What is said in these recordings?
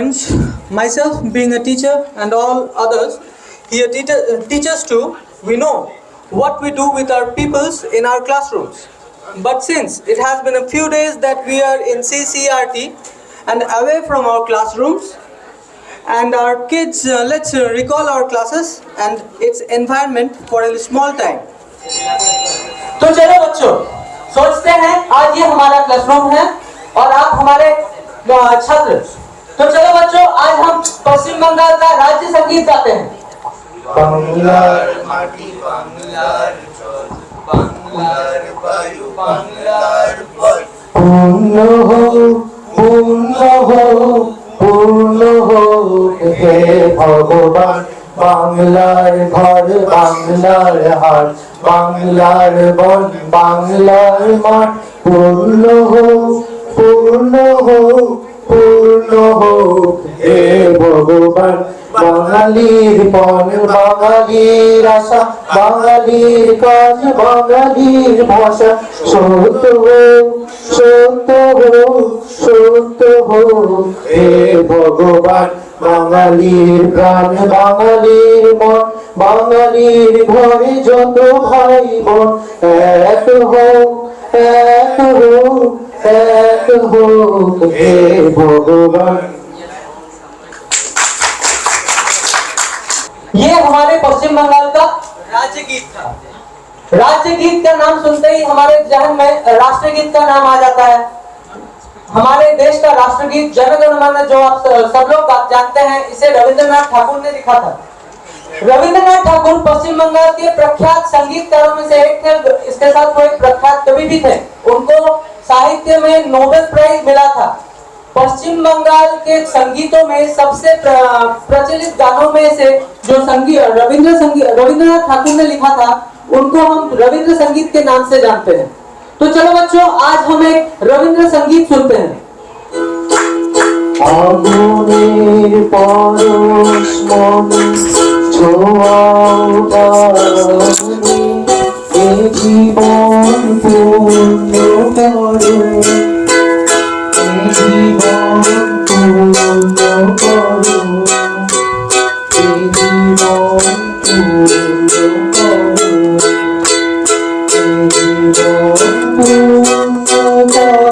friends, myself being a teacher and all others here teachers too, we know what we do with our pupils in our classrooms. But since it has been a few days that we are in CCRT and away from our classrooms and our kids, let's recall our classes and its environment for a small time. तो चलो बच्चों, सोचते हैं आज ये हमारा classroom है और आप हमारे छात्र। तो चलो बच्चों, आज हम पश्चिम बंगाल का राज्य संगीत गाते हैं। बांग्लार माटी बांग्लार जल बांग्लार वायु बांग्लार बल पूर्ण हो हे भगवान बांग्लार घर बांग्लार हाट बांग्लार बन बांग्लार माठ पूर्ण हो हे भगवान বাঙালির পণ বাঙালির আশা বাঙালির কাজ বাঙালির ভাষা সত্য হো হে ভগবান বাঙালির প্রাণ বাঙালির মন বাঙালির ঘরে যত ভাই বোন এক হোক হে ভগবান। ये हमारे पश्चिम बंगाल का राज्य गीत था। राज्य गीत का नाम सुनते ही हमारे जहन में राष्ट्रगीत का नाम आ जाता है। हमारे देश का राष्ट्रगीत जन गण मन, जो आप सब लोग जानते हैं, इसे रविंद्रनाथ ठाकुर ने लिखा था। रविंद्रनाथ ठाकुर पश्चिम बंगाल के प्रख्यात संगीतकारों में से एक थे। इसके साथ वो एक प्रख्यात कवि भी थे। उनको साहित्य में नोबेल प्राइज मिला था। पश्चिम बंगाल के संगीतों में सबसे प्रचलित गानों में से जो रविंद्रनाथ ठाकुर ने लिखा था, उनको हम रविंद्र संगीत के नाम से जानते हैं। तो चलो बच्चों, आज हम एक रविंद्र संगीत सुनते हैं। আগুনের পরশ মনে ছোঁয়াও দাওনি এ জীবন পূর্ণ করো এ জীবন পূর্ণ করো এ জীবন পূর্ণ করো এ জীবন পূর্ণ করো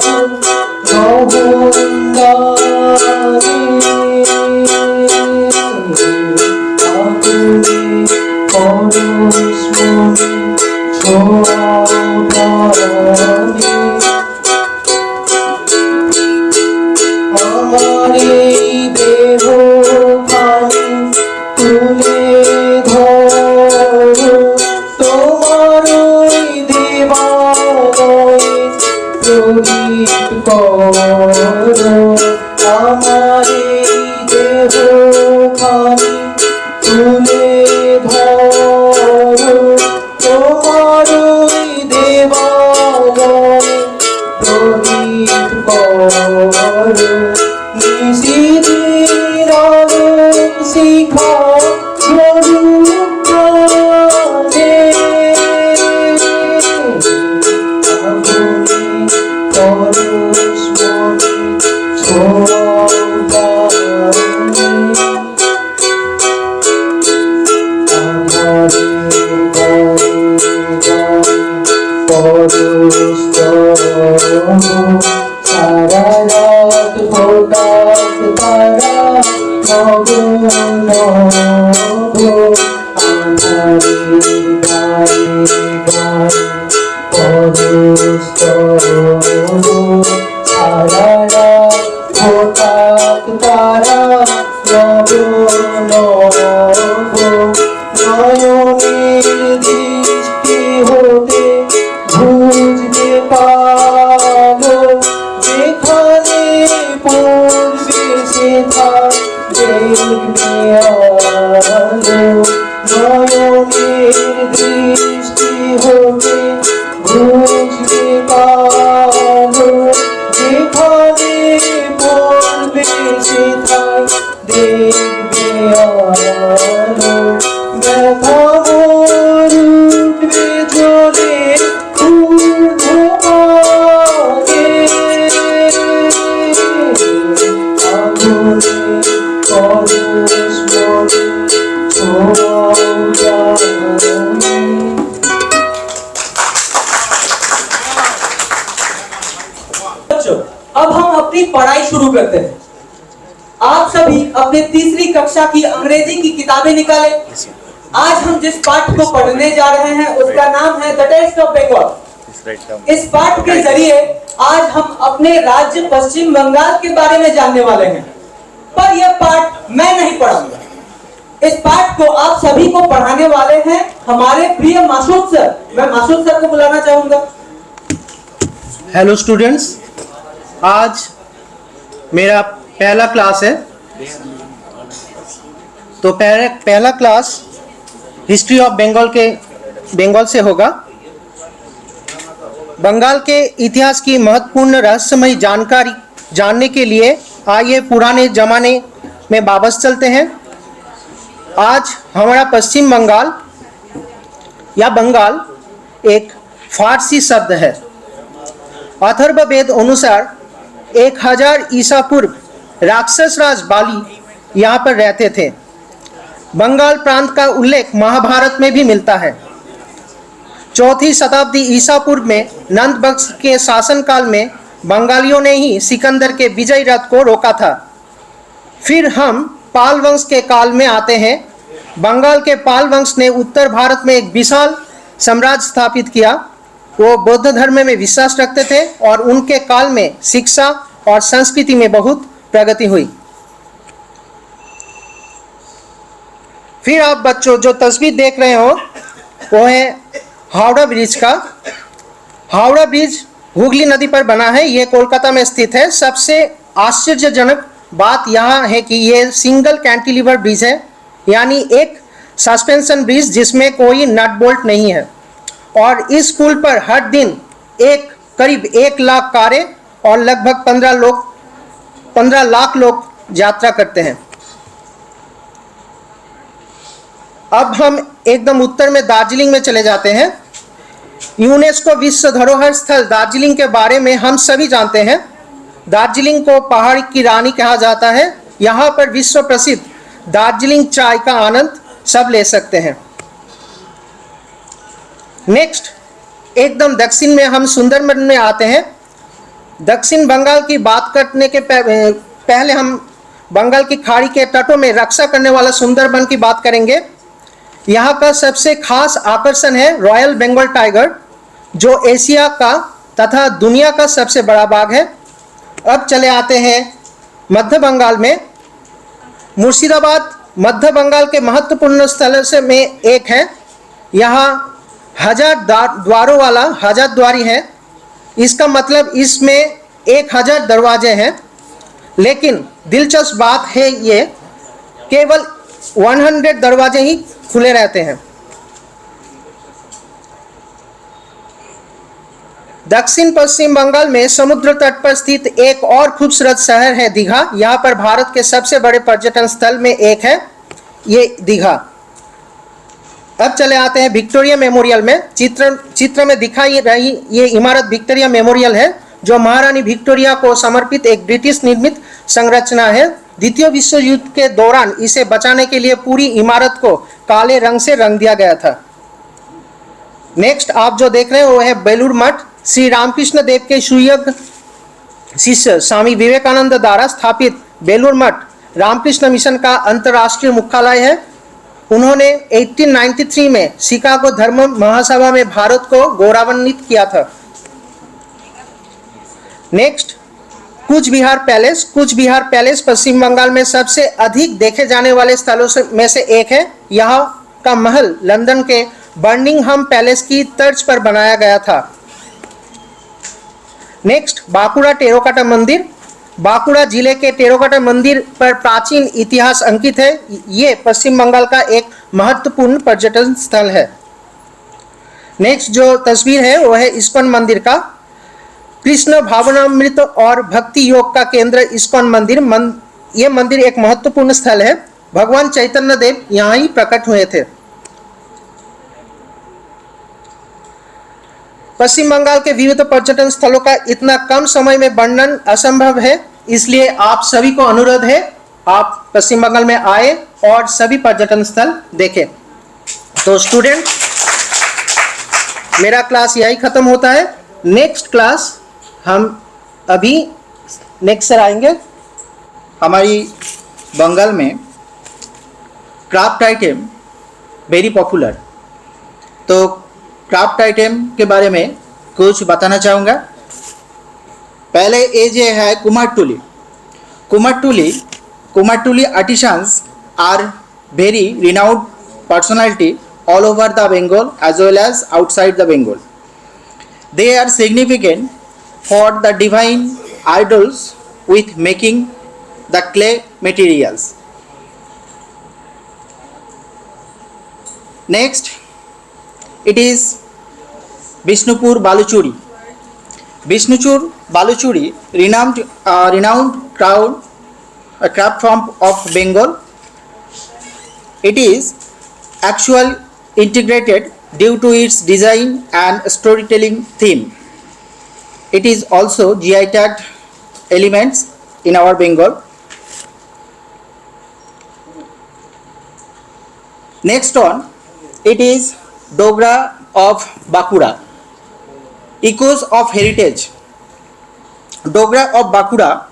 पढ़ाई शुरू करते हैं। आप सभी अपने तीसरी कक्षा की अंग्रेजी की किताबें निकालें। आज हम जिस पाठ को पढ़ने जा रहे हैं उसका नाम है द टेस्ट ऑफ बंगाल। इस पाठ के जरिए आज हम अपने राज्य पश्चिम बंगाल के बारे में जानने वाले हैं, पर यह पाठ मैं नहीं पढ़ाऊंगा। इस पाठ को आप सभी को पढ़ाने वाले हैं हमारे प्रिय मासूद सर। मैं मासूद सर को बुलाना चाहूंगा। हेलो स्टूडेंट्स, आज मेरा पहला क्लास है। तो पहला क्लास हिस्ट्री ऑफ बंगाल से होगा। बंगाल के इतिहास की महत्वपूर्ण रहस्यमयी जानकारी जानने के लिए आइए पुराने जमाने में वापस चलते हैं। आज हमारा पश्चिम बंगाल या बंगाल एक फारसी शब्द है। अथर्ववेद अनुसार 1000 ईसा पूर्व राक्षस राज बाली यहाँ पर रहते थे। बंगाल प्रांत का उल्लेख महाभारत में भी मिलता है। 4वीं शताब्दी ईसा पूर्व में नंद वंश के शासनकाल में बंगालियों ने ही सिकंदर के विजय रथ को रोका था। फिर हम पाल वंश के काल में आते हैं। बंगाल के पाल वंश ने उत्तर भारत में एक विशाल साम्राज्य स्थापित किया। वो बौद्ध धर्म में विश्वास रखते थे और उनके काल में शिक्षा और संस्कृति में बहुत प्रगति हुई। फिर आप बच्चों जो तस्वीर देख रहे हो वो है हावड़ा ब्रिज का। हावड़ा ब्रिज हुगली नदी पर बना है। ये कोलकाता में स्थित है। सबसे आश्चर्यजनक बात यह है कि ये सिंगल कैंटिलीवर ब्रिज है, यानी एक सस्पेंशन ब्रिज जिसमें कोई नट बोल्ट नहीं है। और इस पुल पर हर दिन करीब 1 लाख कारें और लगभग 15 लाख लोग यात्रा करते हैं। अब हम एकदम उत्तर में दार्जिलिंग में चले जाते हैं। यूनेस्को विश्व धरोहर स्थल दार्जिलिंग के बारे में हम सभी जानते हैं। दार्जिलिंग को पहाड़ की रानी कहा जाता है। यहाँ पर विश्व प्रसिद्ध दार्जिलिंग चाय का आनंद सब ले सकते हैं। नेक्स्ट, एकदम दक्षिण में हम सुंदरबन में आते हैं। दक्षिण बंगाल की बात करने के पहले हम बंगाल की खाड़ी के तटों में रक्षा करने वाला सुंदरबन की बात करेंगे। यहाँ का सबसे खास आकर्षण है रॉयल बंगाल टाइगर, जो एशिया का तथा दुनिया का सबसे बड़ा बाघ है। अब चले आते हैं मध्य बंगाल में। मुर्शिदाबाद मध्य बंगाल के महत्वपूर्ण स्थलों से में एक है। यहाँ 1000 द्वारों वाला हजारद्वारी है। इसका मतलब इसमें 1000 दरवाजे हैं। लेकिन दिलचस्प बात है ये केवल 100 दरवाजे ही खुले रहते हैं। दक्षिण पश्चिम बंगाल में समुद्र तट पर स्थित एक और खूबसूरत शहर है दीघा। यहाँ पर भारत के सबसे बड़े पर्यटन स्थल में एक है ये दीघा। अब चले आते हैं विक्टोरिया मेमोरियल में। चित्र में दिखाई रही ये इमारत विक्टोरिया मेमोरियल है, जो महारानी विक्टोरिया को समर्पित एक ब्रिटिश निर्मित संरचना है। द्वितीय विश्व युद्ध के दौरान इसे बचाने के लिए पूरी इमारत को काले रंग से रंग दिया गया था। नेक्स्ट आप जो देख रहे हैं वो है बेलूर मठ। श्री रामकृष्ण देव के सुयोग्य शिष्य स्वामी विवेकानंद द्वारा स्थापित बेलूर मठ रामकृष्ण मिशन का अंतर्राष्ट्रीय मुख्यालय है। उन्होंने 1893 में शिकागो धर्म महासभा में भारत को गौरवान्वित किया था। Next, Cooch Behar palace. Cooch Behar palace पश्चिम बंगाल में सबसे अधिक देखे जाने वाले स्थलों में से एक है। यहाँ का महल लंदन के बर्मिंघम पैलेस की तर्ज पर बनाया गया था। नेक्स्ट, बांकुड़ा टेराकोटा मंदिर। बांकुड़ा जिले के टेराकोटा मंदिर पर प्राचीन इतिहास अंकित है। ये पश्चिम बंगाल का एक महत्वपूर्ण पर्यटन स्थल है। नेक्स्ट जो तस्वीर है वो है इस्कॉन मंदिर का। कृष्ण भावनामृत और भक्ति योग का केंद्र इस्कॉन मंदिर। ये मंदिर एक महत्वपूर्ण स्थल है। भगवान चैतन्य देव यहाँ ही प्रकट हुए थे। पश्चिम बंगाल के विविध पर्यटन स्थलों का इतना कम समय में वर्णन असंभव है, इसलिए आप सभी को अनुरोध है आप पश्चिम बंगाल में आए और सभी पर्यटन स्थल देखें। तो स्टूडेंट, मेरा क्लास यही खत्म होता है। नेक्स्ट क्लास हम अभी नेक्स्ट सर आएंगे। हमारी बंगाल में क्राफ्ट आइटम वेरी पॉपुलर, तो क्राफ्ट आइटम के बारे में कुछ बताना चाहूँगा। पहले ये जो है Kumartuli, Kumartuli artisans are very renowned personality all over the Bengal as well as outside the Bengal. They are significant for the divine idols with making the clay materials. Next, it is Bishnupur Baluchuri. Bishnupur Baluchuri, renowned craft form of Bengal. It is actual integrated due to its design and storytelling theme. It is also GI tagged elements in our Bengal. Next on, it is Dogra of Bakura, echoes of heritage. Dogra of Bakura,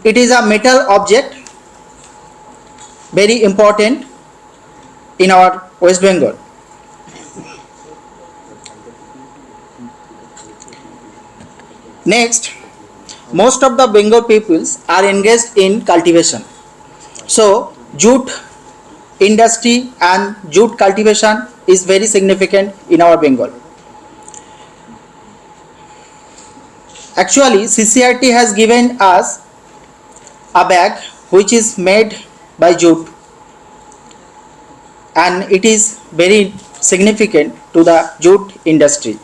it is a metal object very important in our West Bengal. Next, most of the Bengal peoples are engaged in cultivation. So, jute industry and jute cultivation is very significant in our Bengal. Actually, CCRT has given us a bag which is made by jute, and it is very significant to the jute industry.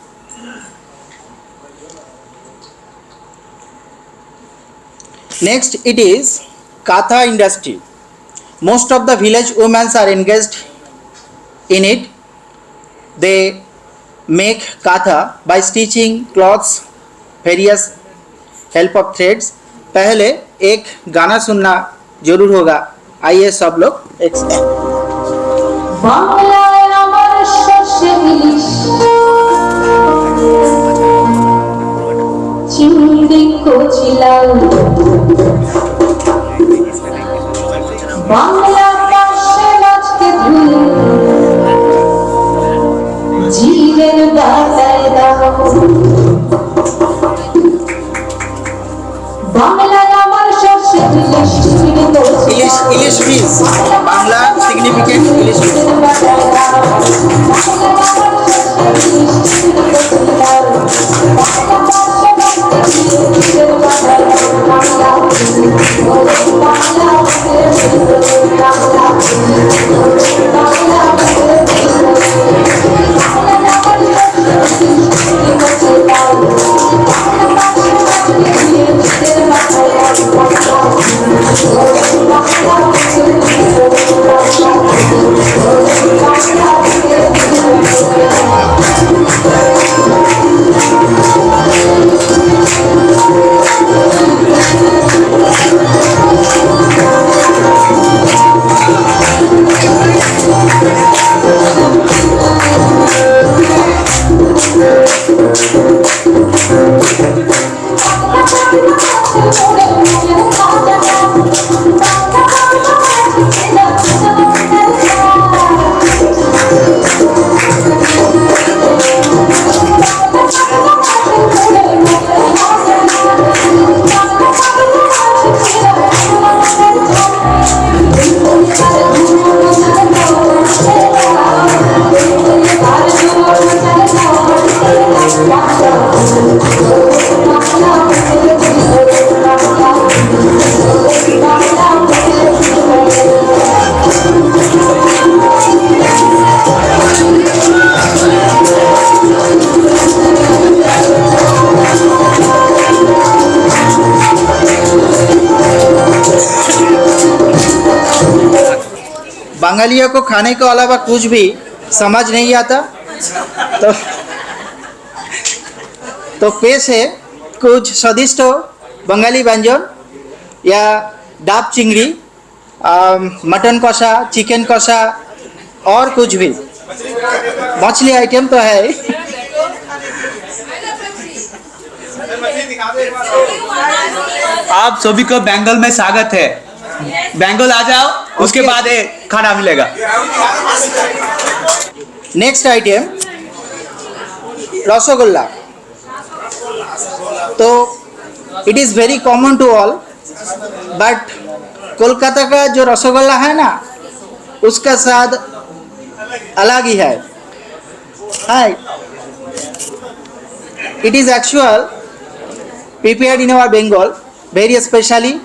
Next, it is Katha industry. Most of the village women are engaged in it. They make Katha by stitching cloths, various help of threads. पहले एक गाना सुनना जरूर होगा, आइए सब लोग एक বাংলায় আমার শস্যে ইলিশ চিংড়ি কচি লাউ বাংলা পাশে মাছকে ধুয়ে জিরের বাটায় দাও বাংলায় আমার শস্যে ইলিশ চিংড়ি কচি English fish, Bangla significant English fish. बंगालियों को खाने के अलावा कुछ भी समझ नहीं आता, तो पेश है कुछ स्वादिष्ट बंगाली व्यंजन या डाब चिंगड़ी, मटन कषा, चिकन कषा और कुछ भी मछली आइटम तो है। आप सभी को बेंगल में स्वागत है। बेंगल आ जाओ, उसके बाद खाना मिलेगा। Next item rasgulla. तो it is very common to all, but Kolkata का जो रसगुल्ला है ना, उसका स्वाद अलग ही है। It is actual prepared in our Bengal very especially.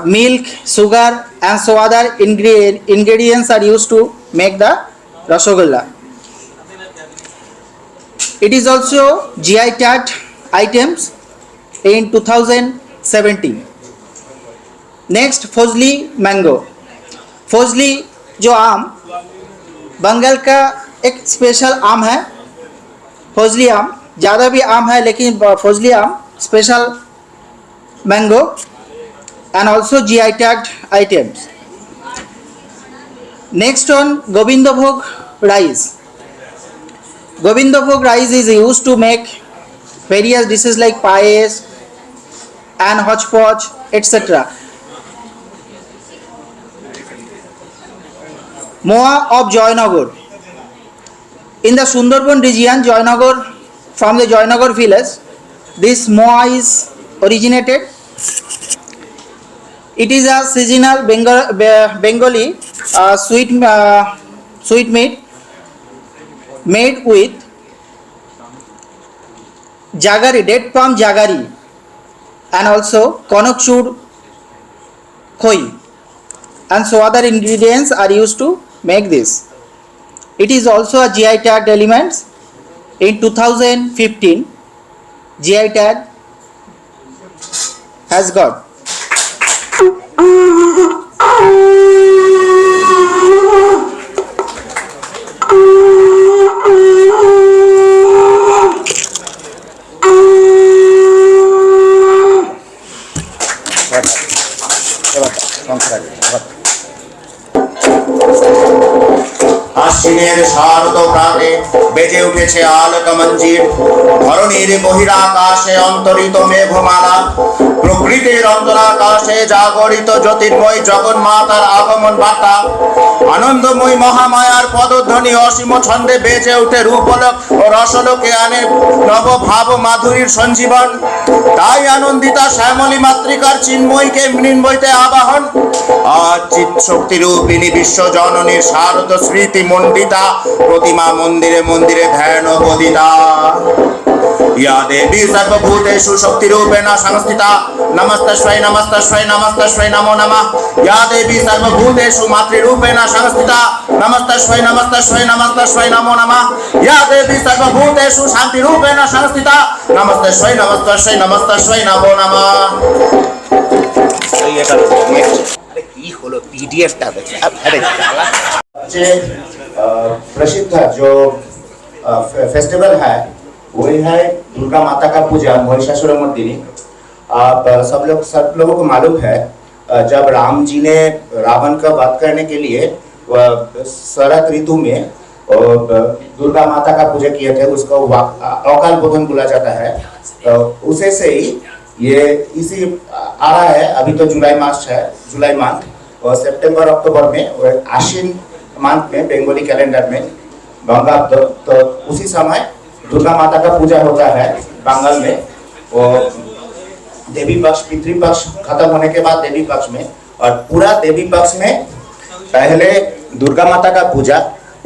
Milk, sugar and so other ingredients are used to make the rasgulla. It is also GI tag items in 2017. Next, Fazli mango. Fazli जो आम बंगाल का एक स्पेशल आम है। फौजली आम ज़्यादा भी आम है, लेकिन फौजली आम special mango and also GI tagged items. Next on Govindabhog rice. Govindabhog rice is used to make various dishes like payas and hodgepodge, etc. Moa of Joynagar. In the Sundarban region, Joynagar, from the Joynagar village, this moa is originated. It is a seasonal Bengali sweet meat made with jaggery, date palm jaggery, and also konakchur khoi, and so other ingredients are used to make this. It is also a GI tagged element. In 2015, GI tag has got. আশ্বিনের শারদ প্রাতে বেজে উঠেছে আলোক মঞ্জির, ধরণীর বহিরাকাশে অন্তরিত মেঘমালা, প্রকৃতির অন্তরাকাশে জাগরিত জ্যোতির্ময় জগন্মাতার আগমন বার্তা, আনন্দময় মহামায়ার পদধ্বনি অসীম ছন্দে বেজে উঠে রূপলোক ও রসলোকে আনে নব ভাব মাধুরীর সঞ্জীবন। তাই আনন্দিতা শ্যামলী মাতৃকার চিন্ময়কে মৃন্ময়তে আবাহন। আজ চিৎ শক্তি রূপিণী বিশ্ব জননীর শারদ স্মৃতি মণ্ডিতা প্রতিমা মন্দিরে মন্দিরে ধ্যান বোধিতা। या देवी सर्वभूतेषु शक्ति रूपेण संस्थिता, नमस्तस्मै नमस्तस्मै नमस्तस्मै नमो नमः। या देवी सर्वभूतेषु मातृरूपेण संस्थिता, नमस्तस्मै नमस्तस्मै नमस्तस्मै नमो नमः। या देवी सर्वभूतेषु शांति रूपेण संस्थिता, नमस्तस्मै नमस्तस्मै नमस्तस्मै नमो नमः। की हलो पीडीएफটা দেখে আরে प्रसिद्ध जो फेस्टिवल है वही है दुर्गा माता का पूजा महिषासुरमर्दिनी। आप सब लोगों को मालूम है, जब राम जी ने रावण का वध करने के लिए शरद ऋतु में दुर्गा माता का पूजा किए थे, उसको अकाल बोधन बोला जाता है। तो उसे से ही ये इसी आ रहा है। अभी तो जुलाई मास है, जुलाई मंथ, और सितंबर अक्टूबर में आश्विन मंथ में बंगाली कैलेंडर में गंगा, तो उसी समय दुर्गा माता का पूजा होता है बंगाल में। और देवी पक्ष, पितृपक्ष खत्म होने के बाद देवी पक्ष में, और पूरा देवी पक्ष में पहले दुर्गा माता का पूजा,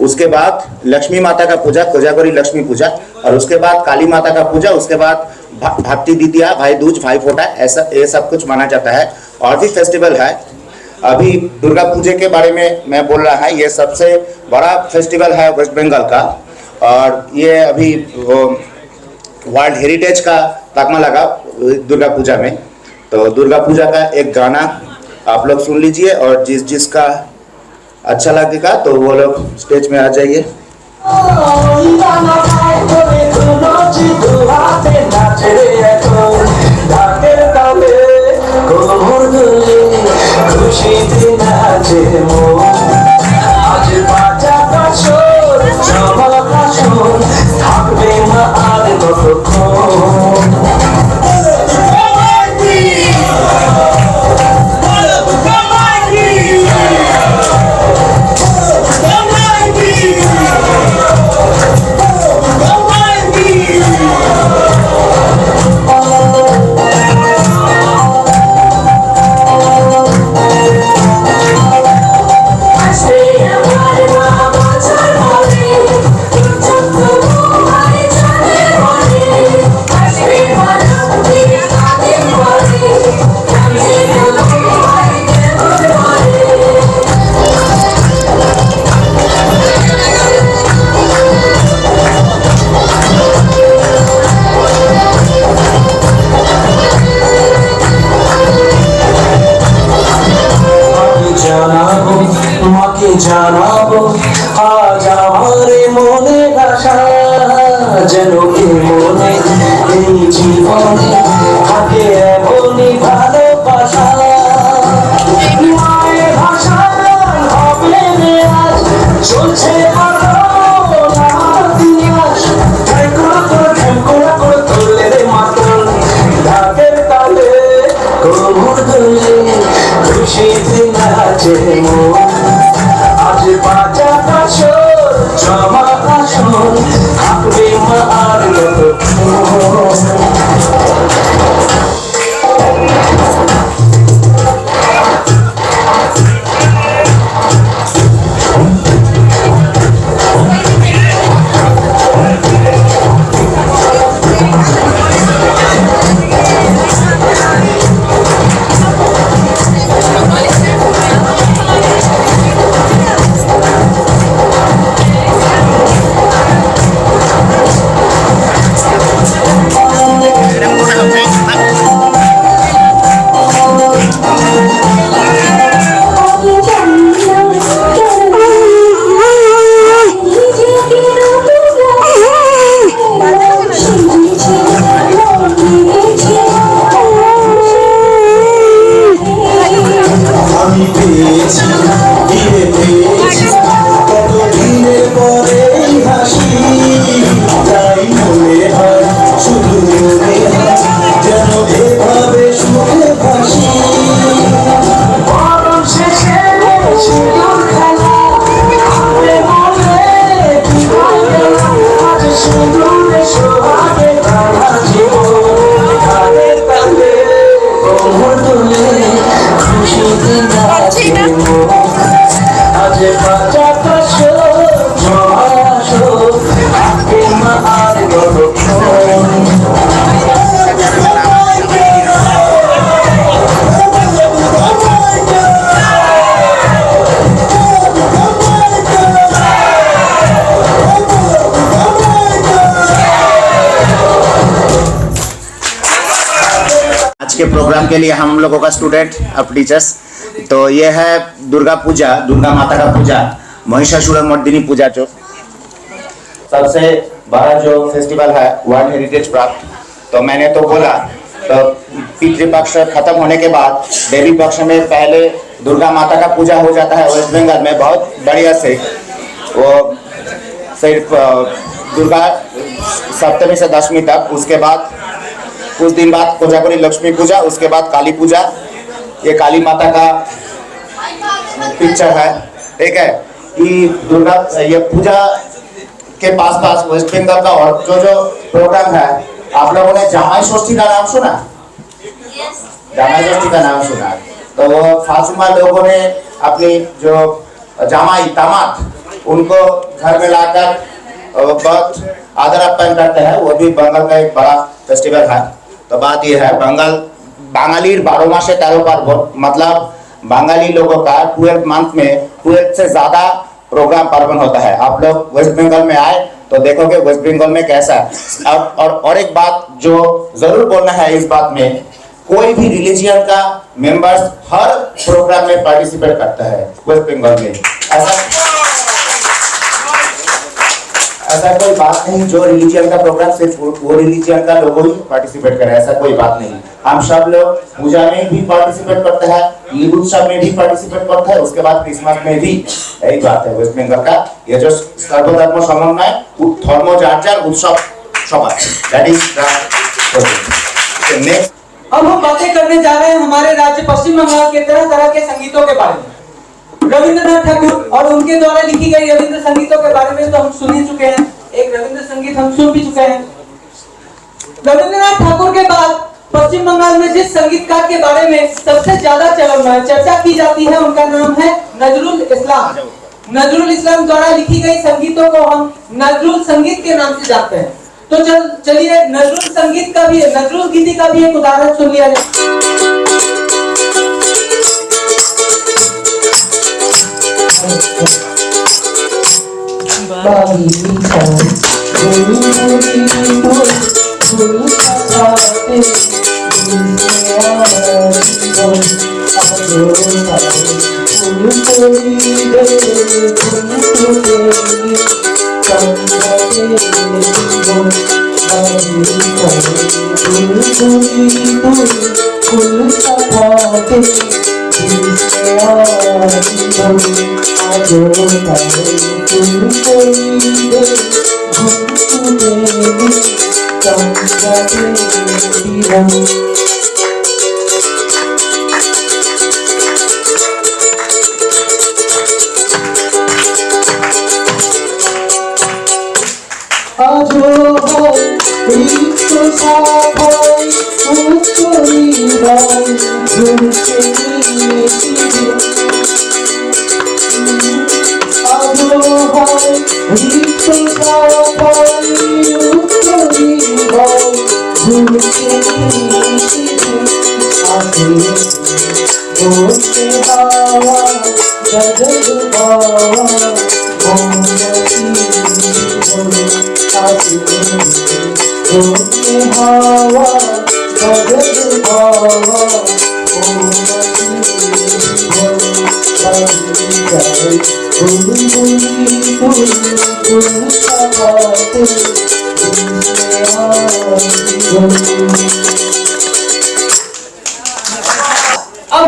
उसके बाद लक्ष्मी माता का पूजा, कोजागरी लक्ष्मी पूजा, और उसके बाद काली माता का पूजा, उसके बाद भक्ति द्वितीया, भाई दूज, भाई फोटा, ऐसा ये सब कुछ माना जाता है। और भी फेस्टिवल है। अभी दुर्गा पूजा के बारे में मैं बोल रहा है, ये सबसे बड़ा फेस्टिवल है वेस्ट बंगाल का, और ये अभी वर्ल्ड हेरिटेज का तगमा लगा दुर्गा पूजा में। तो दुर्गा पूजा का एक गाना आप लोग सुन लीजिए, और जिसका अच्छा लगेगा तो वो लोग स्टेज में आ जाइए। থাকবে না আর কতক্ষণ জানাবো আজ আমারে মনে ভাষা যেন কে মনে এই জীবনে থাকে এমনই ভালোবাসা মায়ের ভাষা হবে রে আজ চলছে তুললে রে মাতন ঢাকের তালে কোমর ধরে খুশিতে নাচে মন আজ বাজা কাশর জমা আসর থাকবে মা আর के प्रोग्राम के लिए हम लोगों का स्टूडेंट अब टीचर्स तो ये है दुर्गा पूजा, दुर्गा माता का पूजा, महिषासुरमर्दिनी पूजा जो सबसे बड़ा जो फेस्टिवल है वर्ल्ड हेरिटेज प्राप्त। तो मैंने तो बोला तो पितृपक्ष खत्म होने के बाद देवी पक्ष में पहले दुर्गा माता का पूजा हो जाता है वेस्ट बंगाल में बहुत बढ़िया से। वो सिर्फ दुर्गा सप्तमी से दशमी तक, उसके बाद कुछ दिन बाद कोजागरी लक्ष्मी पूजा, उसके बाद काली पूजा। ये काली माता का पिक्चर है, ठीक है। कि दुर्गा ये पूजा के पास पास वेस्ट बंगाल का और जो जो प्रोग्राम है, आप लोगों ने जामाई षष्ठी का नाम सुना? जामाई षष्ठी का नाम सुना? तो वो फातिमा लोगों ने अपनी जो जामाई दामाद उनको घर में लाकर बहुत आदर आप्यायन करते हैं। वो भी बंगाल का एक बड़ा फेस्टिवल है। तो बात ये है बांगाली 12 मासे 13 पार्वण, मतलब बंगाली लोगों का 12 मंथ में 12 से ज्यादा प्रोग्राम पार्वण होता है। आप लोग वेस्ट बंगाल में आए तो देखोगे वेस्ट बंगाल में कैसा है। और एक बात जो जरूर बोलना है इस बात में, कोई भी रिलीजियन का मेंबर्स हर प्रोग्राम में पार्टिसिपेट करता है वेस्ट बंगाल में। ऐसा कोई बात नहीं जो रिलीजियन का प्रोग्राम सिर्फ वो रिलीजियन का लोगों ही पार्टिसिपेट करे, ऐसा कोई बात नहीं। हम सब लोग पूजा में भी पार्टिसिपेट करते हैं, ईद उत्सव में भी पार्टिसिपेट करते हैं, उसके बाद क्रिसमस में भी। यही बात है वेस्ट बंगाल का, ये जो सर्वधर्म समन्वय, धर्म जार उत्सव सभा, दैट इज नेक्स्ट। अब हम बातें करने जा रहे हैं हमारे राज्य पश्चिम बंगाल के तरह तरह के संगीतों के बारे में। रविंद्रनाथ ठाकुर और उनके द्वारा लिखी गई रविंद्र संगीतों के बारे में तो हम सुन ही चुके हैं। एक रविंद्र संगीत हम सुन भी चुके हैं। रविंद्रनाथ ठाकुर के बाद पश्चिम बंगाल में जिस संगीतकार के बारे में सबसे ज्यादा चर्चा की जाती है, उनका नाम है नजरुल इस्लाम। नजरुल इस्लाम द्वारा लिखी गई संगीतों को हम नजरुल संगीत के नाम से जानते हैं। तो चलिए नजरुल संगीत का भी, नजरुल गीति का भी एक उदाहरण सुन लिया जाए। अब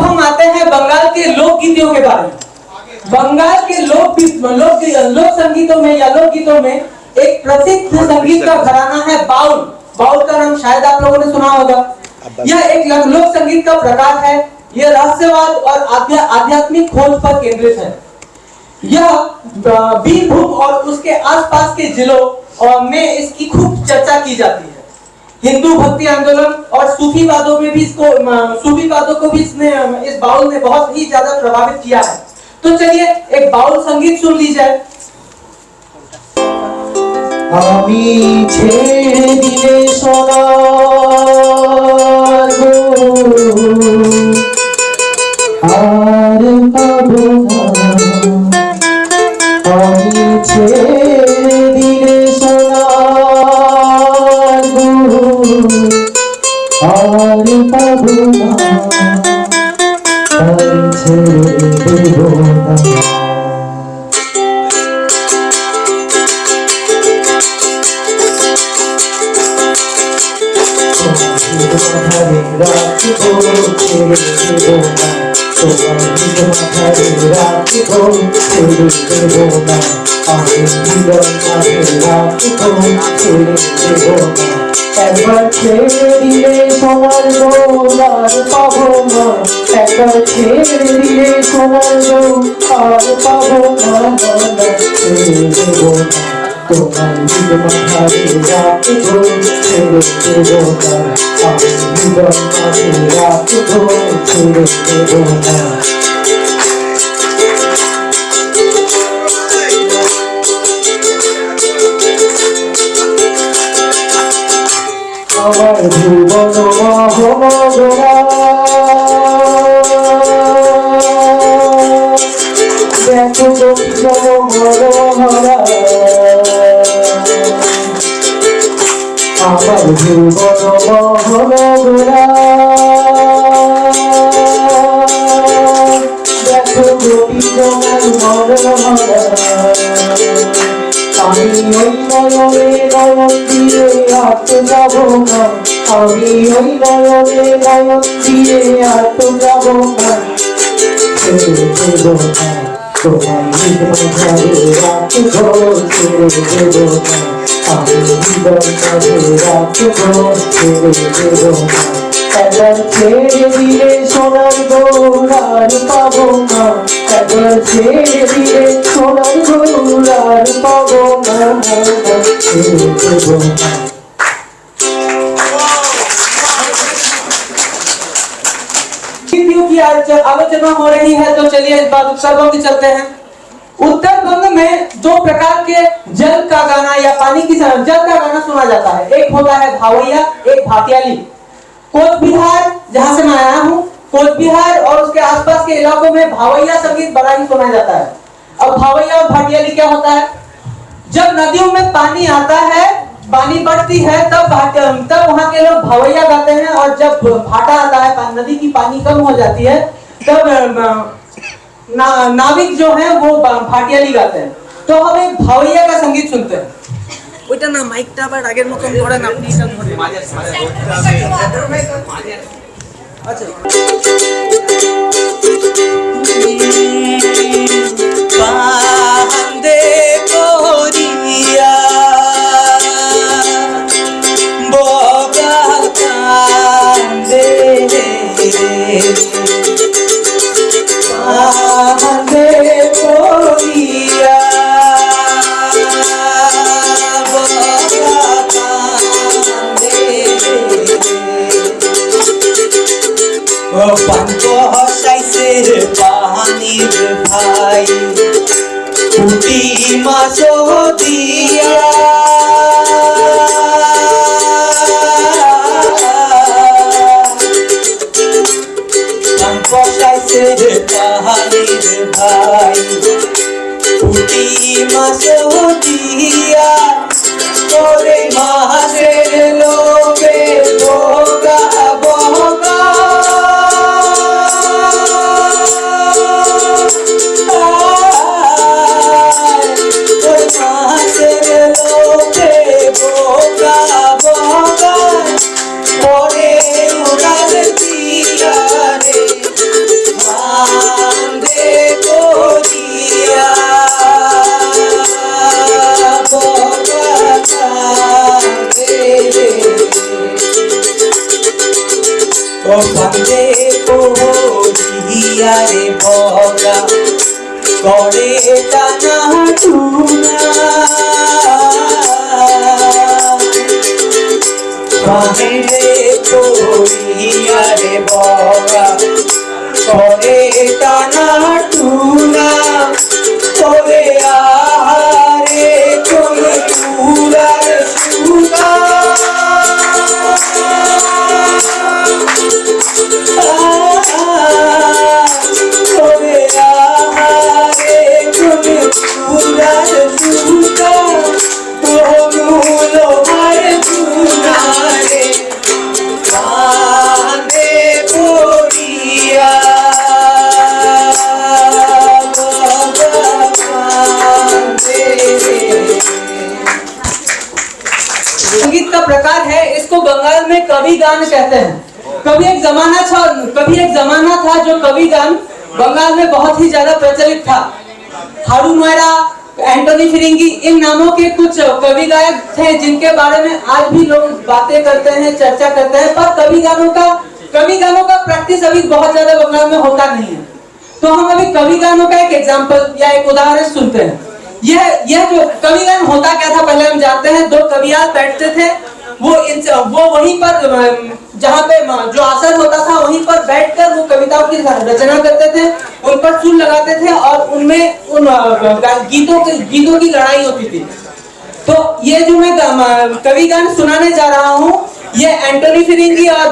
हम आते हैं बंगाल के लोकगीतों के बारे में। बंगाल के लोक संगीतों में या लोकगीतों में एक प्रसिद्ध संगीत का घराना है बाउल। बाउल का नाम शायद आप लोगों ने सुना होगा। यह एक लोक संगीत का प्रकार है। यह रहस्यवाद और आध्यात्मिक खोज पर केंद्रित है। यह बीरभूम और उसके आसपास के जिलों में इसकी खूब चर्चा की जाती है। हिंदू भक्ति आंदोलन और सूफीवादों में भी सूफीवादों को भी इस बाउल ने बहुत ही ज्यादा प्रभावित किया है। तो चलिए एक बाउल संगीत सुन ली जाए। আমি ছেড়ে দিলে সোনার আর পাবো না আমি ছেড়ে দিলে সোনার আর পাবো না তাই ছেড়ে দেব না একবার ছেড়ে দিলে সোনার আর পাবো না একবার ছেড়ে দিলে সোনার আর পাবো না ছেড়ে দেবো না তোমার মাথায় রাখবো ছেড়ে দেবো না আমি মাথায় রাখবো ছেড়ে দেবো না আমার ভুবন মহমরা দেখো মনোহরা আমার ভুবন মহমরা দেখো গোপীজনের মনোহরা আমি ওই নয়নে নয়ন দিয়ে আট যাব না আমি ওই নয়নে নয়ন দিয়ে আট যাব না ছেড়ে দেব না তোমার মাঝে রাখবো ছেড়ে দেব না আমি মাঝে রাখবো ছেড়ে দেব না একবার ছেড়ে দিলে সোনার আর পাবো না একবার ছেড়ে দিলে সোনার আর পাবো না ছেড়ে দেব না की आलोचना हो रही है तो चलिए इस बार उत्तरबंग चलते हैं। उत्तरबंग में दो प्रकार के जल का गाना या पानी की जल का गाना सुना जाता है। एक होता है भावैया, एक भाटियाली। कोच बिहार जहां से मैं आया हूँ, कोच बिहार और उसके आसपास के इलाकों में भावैया संगीत बड़ा ही सुना जाता है। अब भावैया और भाटियाली क्या होता है? जब नदियों में पानी आता है, पानी बढ़ती है, तब वहां के लोग भावैया गाते हैं और जब भाटा आता है, नदी की पानी कम हो जाती है, तब नाविक जो है वो भाटियाली गाते हैं। तो हम एक भावैया का संगीत सुनते हैं। ওইটা না মাইকটা আবার আগের মতন করেন আপনি এটা ধরে আচ্ছা বান্দে কোরিয়া বগা কান্দে বান্দে কোরিয়া পান্ত হসাইছে পানির ভাই পুটি মাছ দিয়া পান্ত হসাইছে পানির ভাই পুটি মাছ দিয়া করে মাছের লোকে বোগা বোগা বন্দে কোরিয়া রে ভগা করে টানা টুনা বন্দে কোরিয়া রে ভগা করে টানা টুনা করে আহারে চলে পুরার সুতা संगीत का प्रकार है, इसको बंगाल में कवि गान कहते हैं। कभी एक जमाना था जो कवि गान बंगाल में बहुत ही ज्यादा प्रचलित था। हारू मोयरा, एंटोनी फिरिंगी, इन नामों के कुछ कवि गायक थे जिनके बारे में आज भी लोग बातें करते हैं, चर्चा करते हैं, पर कवि गानों का प्रैक्टिस अभी बहुत ज्यादा बंगाल में होता नहीं है। तो हम अभी कवि गानों का एक एग्जाम्पल या एक उदाहरण सुनते हैं। यह जो कवि गान होता क्या था पहले हम जानते हैं। दो कवियाल बैठते थे, वो वहीं पर जहाँ पे जो आसन होता था वहीं पर बैठकर वो कविताओं की रचना करते थे, उन पर सुर लगाते थे और उनमें उन गीतों की लड़ाई होती थी। तो ये जो मैं कवि गान सुनाने जा रहा हूँ, ये एंटोनी फिरिंगी और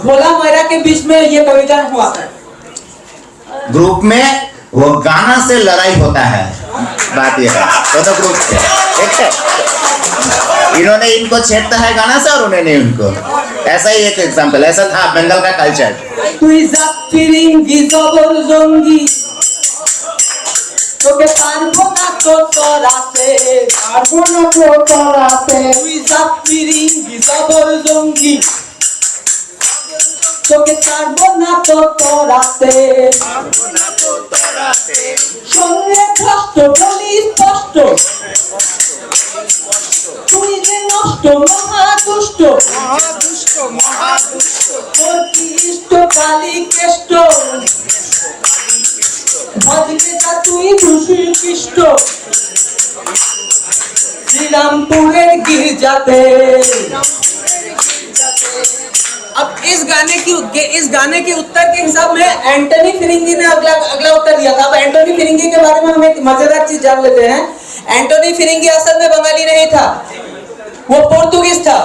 भोला मोयरा के बीच में ये कवि गान हुआ था। ग्रुप में वो गाना से लड़ाई होता है, बात ये है। दोनों ग्रुप से ठीक है, इन्होंने इनको छेड़ता है गाना से और उन्होंने इनको, ऐसा ही एक एग्जांपल, ऐसा था बंगाल का कल्चर। তুই জাত ফিরিঙ্গি জবর জঙ্গি তোকে পারবো না তো করাতে তুই জাত ফিরিঙ্গি জবর জঙ্গি তোকে পারবো না তো করাতে শোনে কষ্ট বলি স্পষ্ট তুই যে নষ্ট মহা দুষ্ট ইষ্ট কালী কেষ্ট ভজকে যা তুই খুশি কৃষ্ট श्रीरामपुर गिरजाते। अब इस गाने के उत्तर के हिसाब में एंटोनी फिरिंगी ने अगला उत्तर दिया था। अब एंटोनी फिरिंगी के बारे में हम एक मजेदार चीज जान लेते हैं। एंटोनी फिरिंगी असल में बंगाली नहीं था, वो पोर्तुगीज था।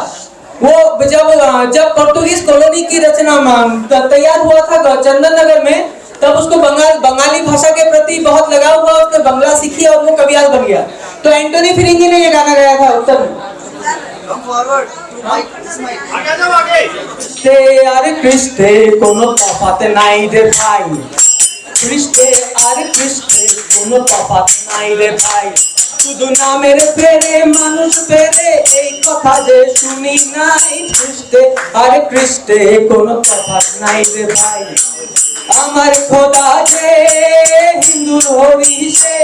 वो जब पोर्तुगीज कॉलोनी की रचना तैयार हुआ था चंदन नगर में, तब उसको बंगाली भाषा के प्रति बहुत लगाव हुआ, उसने बंगला सीखी और वो कवियाल बन गया। तो एंटोनी फिरिंगी ने ये गाना गाया था उत्तर में। कृष्णे कोनो तफात नाई रे भाई, পৃষ্ঠে আর পৃষ্ঠে কোনো তফাৎ নাই রে ভাই শুধু নামের ফেরে মানুষ ফেরে এই কথা যে শুনি নাই পৃষ্ঠে আর পৃষ্ঠে কোনো তফাৎ নাই রে ভাই আমার খোদা যে হিন্দুর হরিষে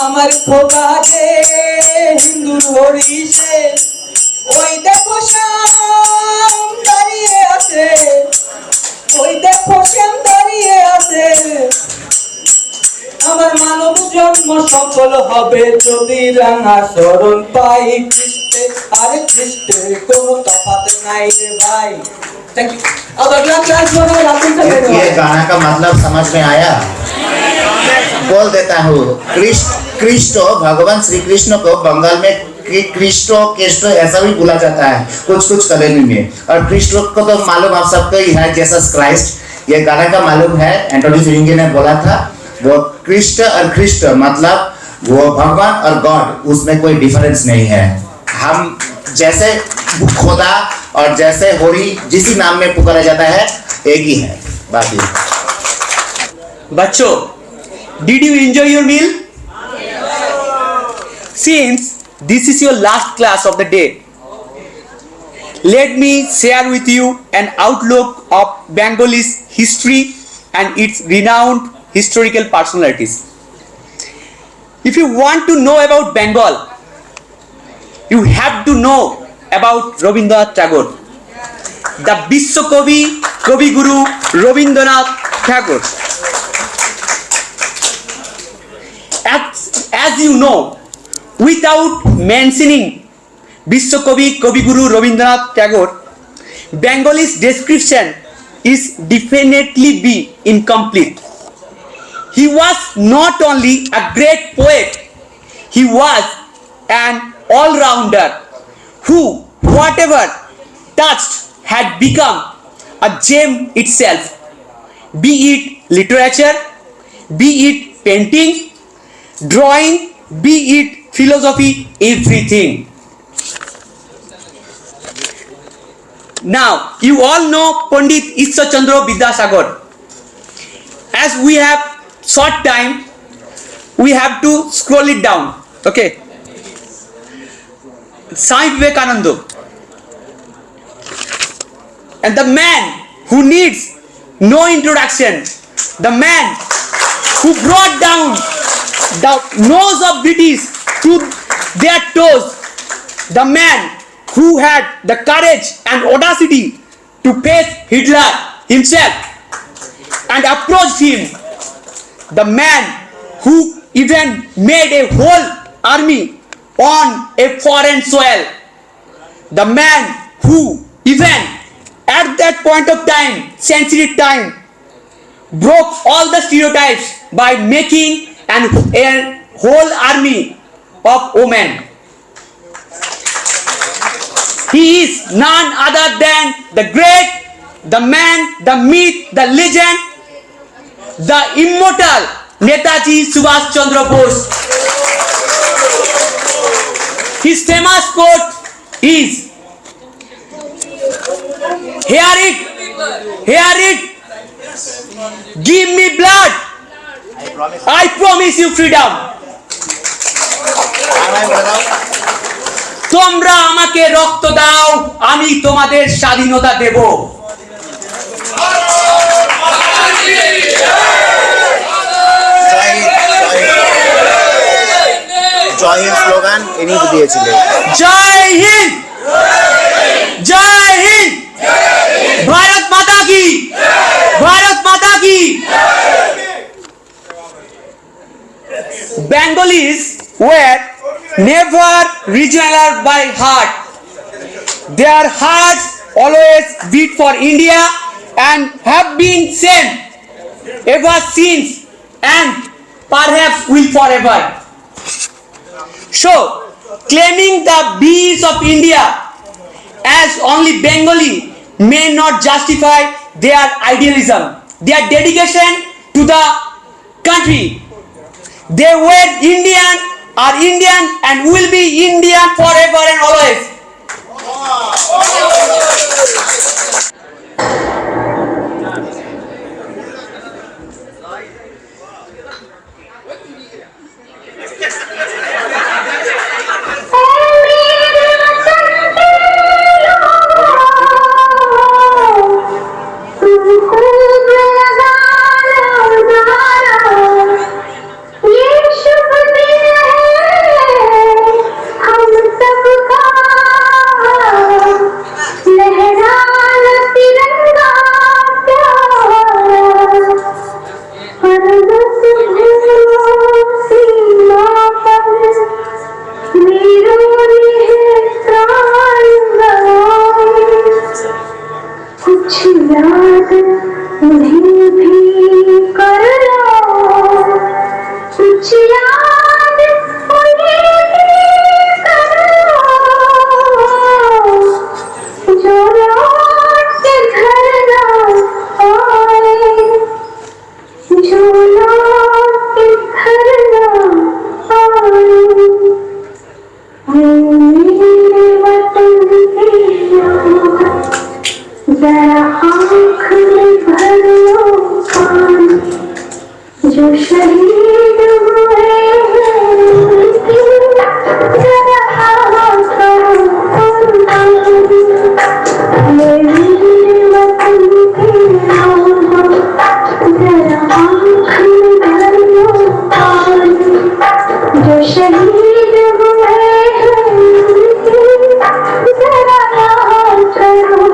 আমার খোদা যে হিন্দুর হরিষে ওই দেখো শ্যাম দাঁড়িয়ে আছে ওই দেখো শ্যাম দাঁড়িয়ে আছে আমার মানব জন্ম সফল হবে যদি রাঙা শরণ পাই খ্রিস্টে আরে খ্রিস্টে কোনো তফাৎ নাই রে ভাই थैंक यू अब अगला क्लास जो है राहुल से ये गाना का मतलब समझ में आया? बोल देता हूँ। कृष्ण भगवान श्री कृष्ण को बंगाल में कृष्ण ऐसा भी बोला जाता है कुछ कॉलोनी में। और कृष्ण को तो मालूम आप सबको ही है, जीसस क्राइस्ट। ये गाना का मालूम है, एंटोनी फिरिंगी ने बोला था। वो कृष्ण और कृष्ण मतलब वो भगवान और गॉड, उसमें कोई डिफरेंस नहीं है। हम जैसे खुदा और जैसे होरी जिसी नाम में पुकारा जाता है एक ही है। बाकी बच्चों, did you enjoy your meal? Since this is your last class of the day, let me share with you an outlook of Bengal's history and its renowned historical personalities. If you want to know about Bengal, you have to know about Rabindranath Tagore, the Vishwakobi Kavi Guru Rabindranath Tagore. As you know, without mentioning Vishwakobi Kavi Guru Rabindranath Tagore, Bengal's description is definitely be incomplete. He was not only a great poet, he was an all-rounder who, whatever touched, had become a gem itself. Be it literature, be it painting, drawing, be it philosophy, everything. Now, you all know Pandit Ishwar Chandra Vidyasagar. As we have short time, we have to scroll it down. Okay. Swami Vivekananda, and the man who needs no introduction, the man who brought down the nose of British to their toes, the man who had the courage and audacity to face Hitler himself and approached him, the man who even made a whole army on a foreign soil, the man who even at that point of time, sensitive time, broke all the stereotypes by making a whole army of women. He is none other than the great, the man, the myth, the legend, the immortal Netaji Subhash Chandra Bose. His famous quote is, hear it, give me blood, I promise you freedom. তোমরা আমাকে রক্ত দাও, আমি তোমাদের স্বাধীনতা দেব। জয় Hind slogan ইনি দিয়েছিলেন। জয় হিন্দ, জয় হিন্দ, ভারত মাতা কি, ভারত মাতা কি। Bengalis were never regional by heart. Their hearts always beat for India and have been same ever since and perhaps will forever. So, claiming the bees of India as only Bengali may not justify their idealism, their dedication to the country. They were Indian, are Indian and will be Indian forever and always. जो शहीद हुए जरा आवाज करो मेरे वतन के लोगों जरा आँख निकालो जो शहीद हुए जरा याद करो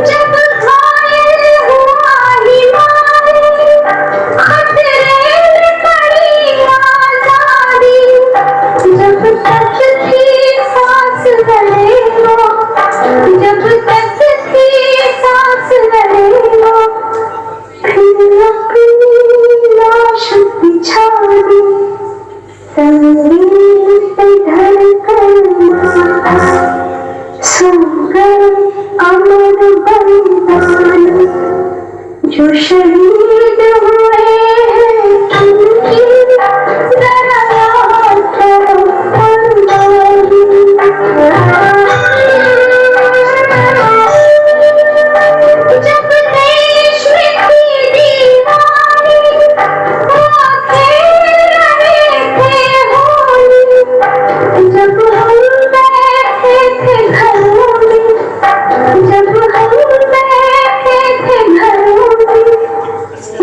जब घायल हुआ हिमालय खतरे में पड़ी आजादी जब तक थी सांस गले में जब तक थी सांस गले में फिर अपनी लाश बिछा दी तस्वीर पे धड़कन सो गए अमर बलिदान जो शहीद हुए हैं उनकी जरा याद करो जब देश में थी दीवानी वो खेल रहे थे होली जब हम बैठे थे घरों में जब हम बैठे थे घरों में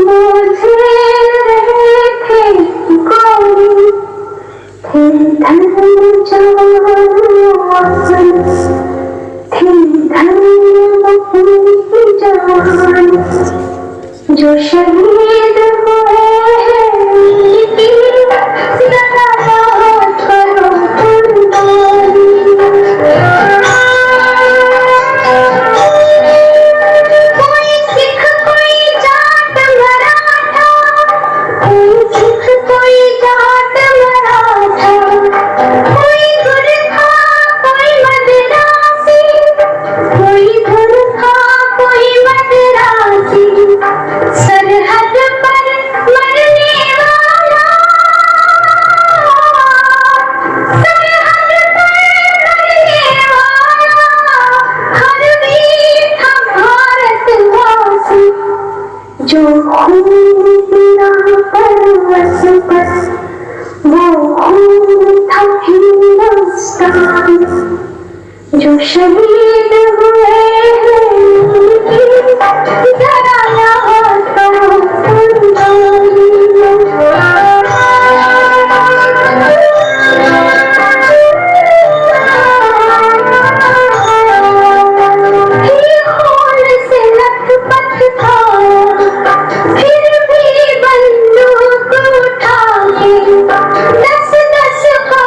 वो झेल रहे थे गोली थे धर्म जवान थे धर्म की जवान जो शहीद हुए हैं उनकी जरा याद करो कोई सिख कोई जाट मराठा कोई सिख कोई जाट मराठा कोई गुरखा कोई मद्रासी कोई गुरखा कोई मद्रासी सरहद पर मरने वाला सरहद पर मरने वाला हर वीर था भारतवासी जो खून पिया परवश पर वो खून था हिंदुस्तान जो शहीद हुए हैं उनकी जरा याद करो खून से लथपथ था फिर भी बंदूक उठा के 10-10 को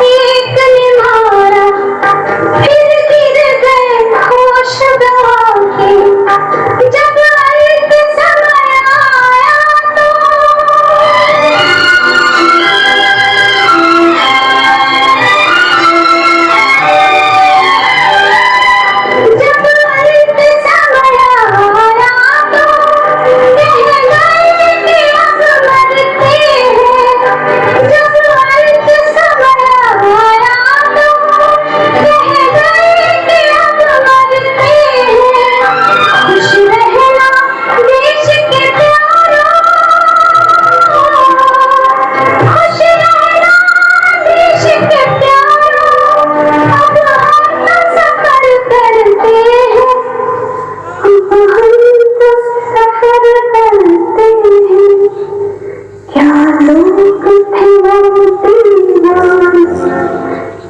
एक ने मारा फिर गिर गए होश गवा के जब अंत समय आया तो जब अंत समय आया तो कह गए कि अब मरते हैं जब अंत समय आया तो कह गए कि अब मरते हैं खुश रहना देश के प्यारों खुश रहना देश के प्यारों अब हम सफर करते हैं अब हम सफर करते हैं क्या लोग थे वो दीवान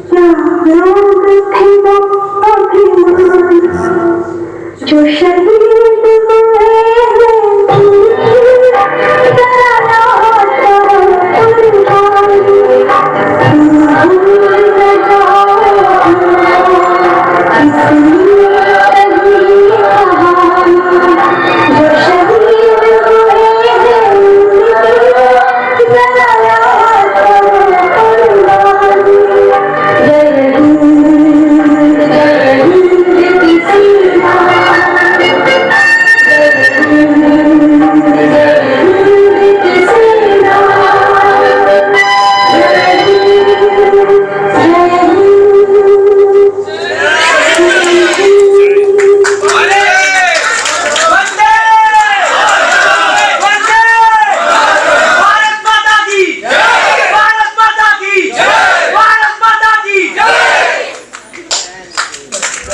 क्या लोग थे वो अभिमान जो शहीद हुए हैं उनकी जरा याद करो जो शहीद हुए हैं उनकी जरा याद करो जय हिंद की सीमा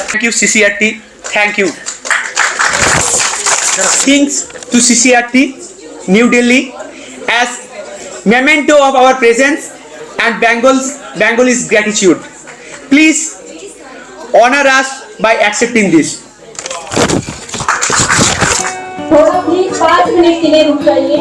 Thank you, CCRT. Thank you. Thanks to CCRT, New Delhi, as memento of our presence and Bengal's gratitude. Please honor us by accepting this. थोड़ा प्लीज 5 मिनट के लिए रुक जाइए।